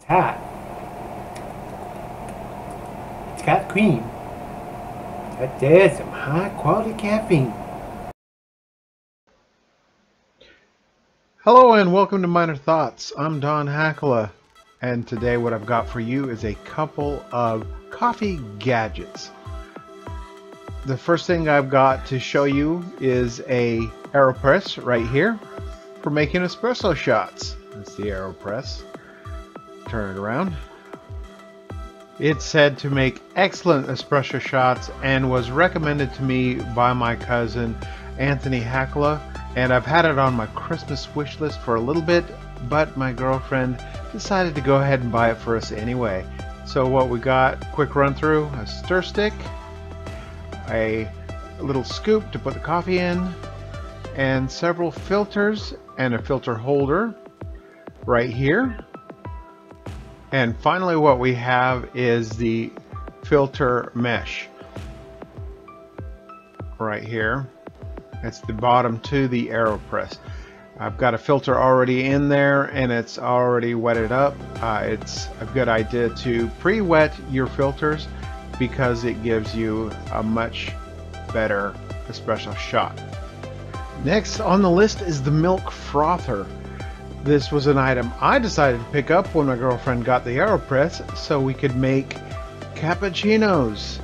hot. It's got cream. But there's some high quality caffeine. Hello and welcome to Minor Thoughts. I'm Don Hakala, and today what I've got for you is a couple of coffee gadgets. The first thing I've got to show you is a Aeropress right here for making espresso shots. That's the Aeropress. Turn it around. It's said to make excellent espresso shots and was recommended to me by my cousin Anthony Hakala, and I've had it on my Christmas wish list for a little bit, but my girlfriend decided to go ahead and buy it for us anyway. So what we got, quick run through, a stir stick, a little scoop to put the coffee in, and several filters and a filter holder right here. And finally what we have is the filter mesh right here. It's the bottom to the Aeropress. I've got a filter already in there and it's already wetted up. It's a good idea to pre-wet your filters because it gives you a much better espresso shot. Next on the list is the milk frother. This was an item I decided to pick up when my girlfriend got the Aeropress so we could make cappuccinos.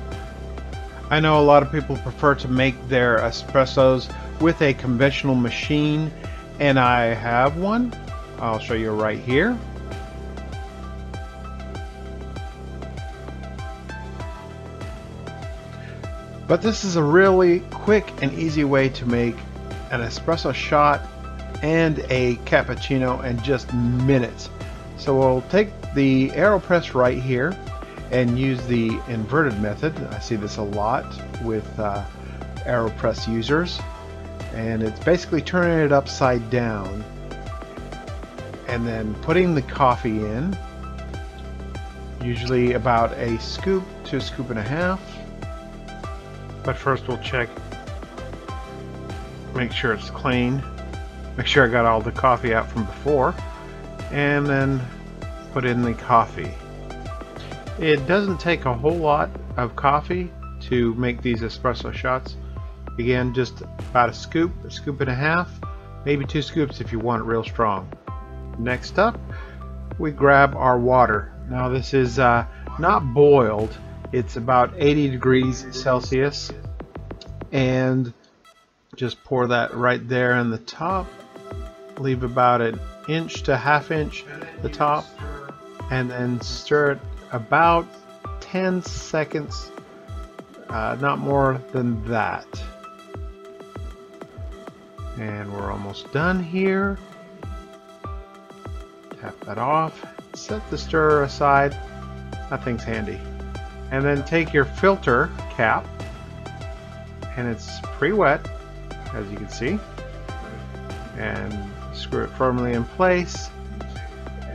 I know a lot of people prefer to make their espressos with a conventional machine, and I have one. I'll show you right here. But this is a really quick and easy way to make an espresso shot and a cappuccino in just minutes. So we'll take the Aeropress right here and use the inverted method. I see this a lot with Aeropress users, and it's basically turning it upside down and then putting the coffee in, usually about a scoop to a scoop and a half. But first we'll check, make sure it's clean, make sure I got all the coffee out from before, and then put in the coffee. It doesn't take a whole lot of coffee to make these espresso shots. Again, just about a scoop and a half, maybe 2 scoops if you want it real strong. Next up, we grab our water. Now this is not boiled, it's about 80 degrees Celsius, and just pour that right there in the top. Leave about an inch to half inch the top, and then stir it about 10 seconds, not more than that. And we're almost done here. Tap that off, set the stirrer aside, that thing's handy. And then take your filter cap, and it's pre-wet as you can see, and screw it firmly in place,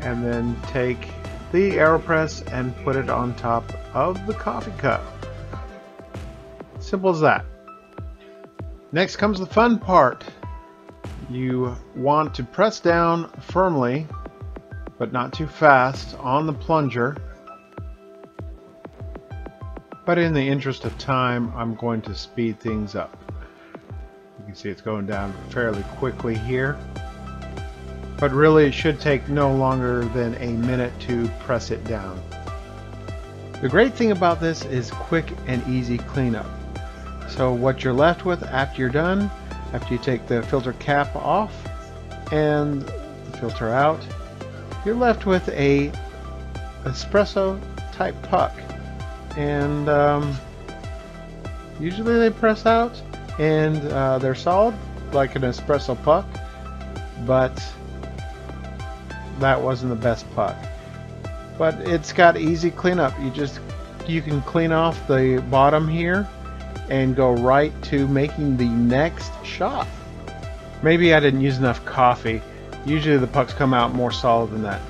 and then take the Aeropress and put it on top of the coffee cup. Simple as that. Next comes the fun part. You want to press down firmly, but not too fast, on the plunger. But in the interest of time, I'm going to speed things up. You can see it's going down fairly quickly here. But really it should take no longer than a minute to press it down. The great thing about this is quick and easy cleanup. So what you're left with after you're done, after you take the filter cap off and the filter out, you're left with a espresso type puck. And usually they press out and they're solid like an espresso puck, but that wasn't the best puck. But it's got easy cleanup. You can clean off the bottom here and go right to making the next shot. Maybe I didn't use enough coffee. Usually the pucks come out more solid than that.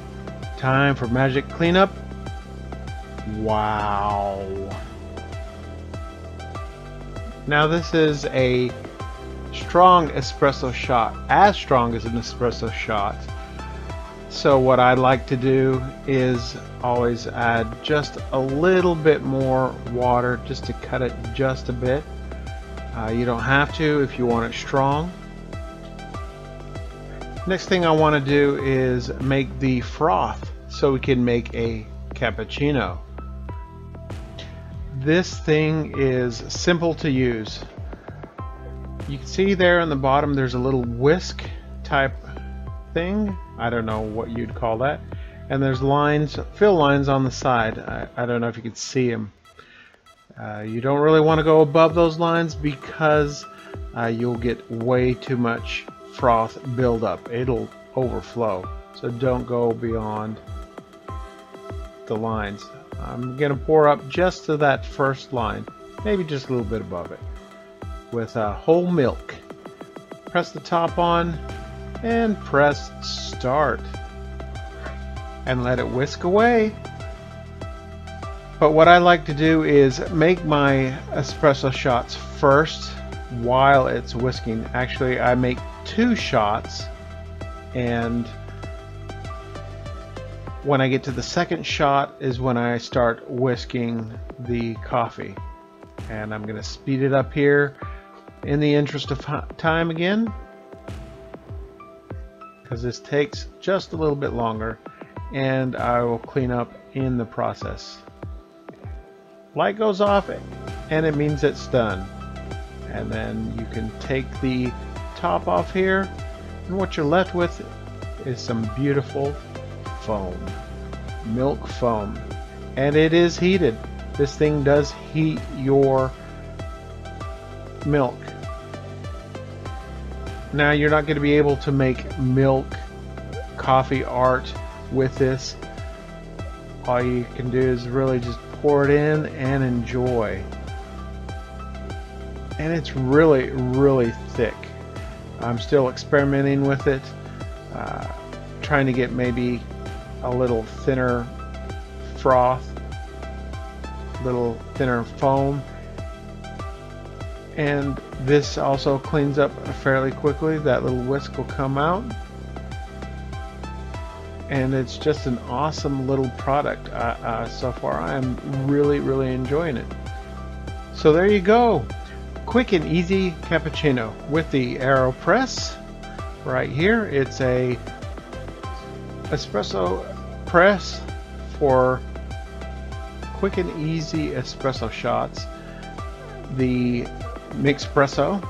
Time for magic cleanup. Wow. Now this is a strong espresso shot, as strong as an espresso shot. So what I like to do is always add just a little bit more water just to cut it just a bit. You don't have to if you want it strong. Next thing I want to do is make the froth so we can make a cappuccino. This thing is simple to use. You can see there on the bottom there's a little whisk type thing. I don't know what you'd call that. And there's lines, fill lines on the side. I don't know if you can see them. You don't really want to go above those lines because you'll get way too much froth buildup. It'll overflow. So don't go beyond the lines. I'm going to pour up just to that first line, maybe just a little bit above it, with whole milk. Press the top on and press start and let it whisk away. But what I like to do is make my espresso shots first while it's whisking. Actually, I make 2 shots, and when I get to the second shot is when I start whisking the coffee. And I'm going to speed it up here in the interest of time again, because this takes just a little bit longer, and I will clean up in the process. Light goes off and it means it's done. And then you can take the top off here, and what you're left with is some beautiful foam, milk foam, and it is heated. This thing does heat your milk. Now you're not going to be able to make milk coffee art with this. All you can do is really just pour it in and enjoy. And it's really, really thick. I'm still experimenting with it, trying to get maybe a little thinner froth, a little thinner foam. And this also cleans up fairly quickly. That little whisk will come out, and it's just an awesome little product. So far I'm really, really enjoying it. So there you go, quick and easy cappuccino with the Aeropress right here. It's a espresso press for quick and easy espresso shots. The Mixpresso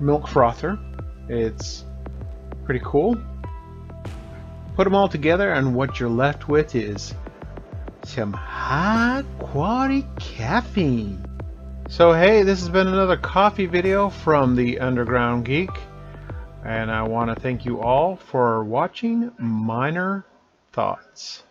milk frother, it's pretty cool. Put them all together and what you're left with is some high quality caffeine. So hey, this has been another coffee video from the Underground Geek, and I want to thank you all for watching Minor Thoughts.